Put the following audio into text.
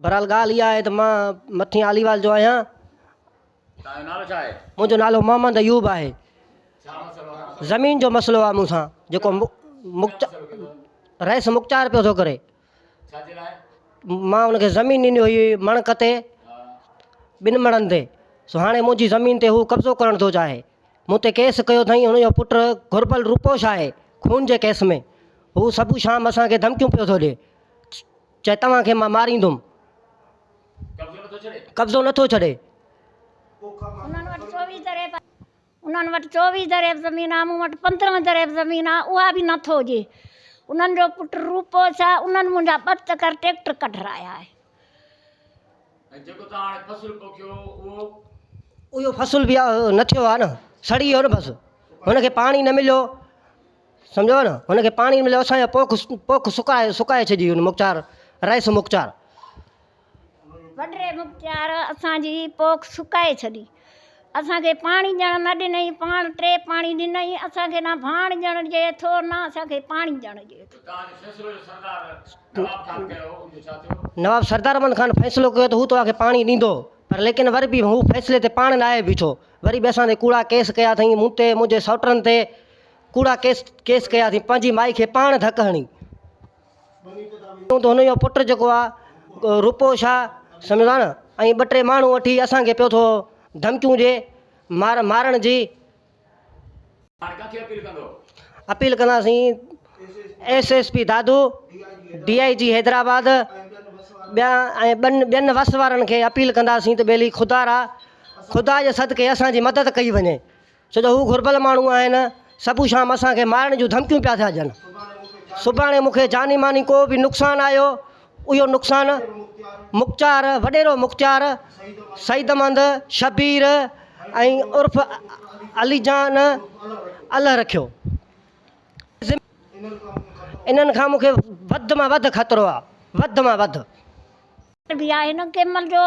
बहरहाल ॻाल्हि इहा आहे त मां मथी आलीवाल जो आहियां। तव्हांजो नालो छा आहे? मुंहिंजो नालो मोहम्मद अयूब आहे। छा मसइलो आहे? ज़मीन जो मसइलो आहे मूंसां, जेको रईस मुख़्तियार पियो थो करे। छाजे लाइ? मां हुनखे ज़मीन ॾिनी हुई मणक ते, 2 मणनि ते। सो हाणे मुंहिंजी ज़मीन ते हू कब्ज़ो करणु थो चाहे। मूं ते केस कयो अथई। हुनजो पुटु घुरबल रूपोश आहे खून जे केस में। हू सभु शाम असांखे धमकियूं पियो थो ॾिए, चए तव्हांखे मां मारींदुमि। कब्ज़ो नथो छॾे। उन्हनि वटि 24 दरिया ज़मीन आहे, मूं वटि 15 दरिया ज़मीन आहे, उहा बि नथो ॾिए। उन्हनि जो पुटु रूपोश आहे, उन्हनि मुंहिंजा 2 चकर ट्रैक्टर कढराया आहे। जेको तव्हां हाणे फसल पोखियो उहो फसल बि न थियो आहे न, सड़ी वियो न बसि। हुनखे पाणी न मिलियो, सम्झो न, हुनखे पाणी न मिलियो। असांजो पोख सुकाए छॾी हुन मुख़्तियार, रईस मुख़्तियार। वॾड़े मुख़्तियार असांजी पोख सुकाए छॾी। असांखे पाणी ॾियणु न ॾिनई, 3 पाणी ॾिनई असांखे, न भाण ॾियणु ॾिए थो, न असांखे पाणी ॾियणु ॾिए थो। नवाब सरदार अहमद ख़ान फ़ैसिलो कयो त हू तव्हांखे पाणी ॾींदो, पर लेकिन वरी बि हू फ़ैसिले ते पाण न आहे बीठो। वरी बि असां ते कूड़ा केस कया अथई, मूं ते, मुंहिंजे सौटनि ते कूड़ा केस कया अथई। पंहिंजी माई खे पाण धकु हणी। त हुनजो पुटु जेको आहे रूपोश आहे, सम्झो न, ऐं 2-3 माण्हू वठी असांखे पियो थो धमकियूं ॾिए मारण जी। अपील कंदासीं SSP दादू, DIG हैदराबाद, ॿियनि वस वारनि खे अपील कंदासीं त ॿेली ख़ुदा जे सदके असांजी मदद कई वञे। छो जो हू घुरबल माण्हू आहिनि, सभु शाम असांखे मारण जूं धमकियूं पिया था ॾियनि। सुभाणे मूंखे जानी मानी को बि नुक़सानु आयो, उहो नुक़सानु मुख़्तियार, वॾेरो मुख़्तियार, सईद अहमद, शबीर ऐं उर्फ़ अलीजान अल्लाह रखियो। इन्हनि खां मूंखे वधि मां वधि ख़तरो आहे, वधि मां वधि। बि आहे न, कंहिं महिल जो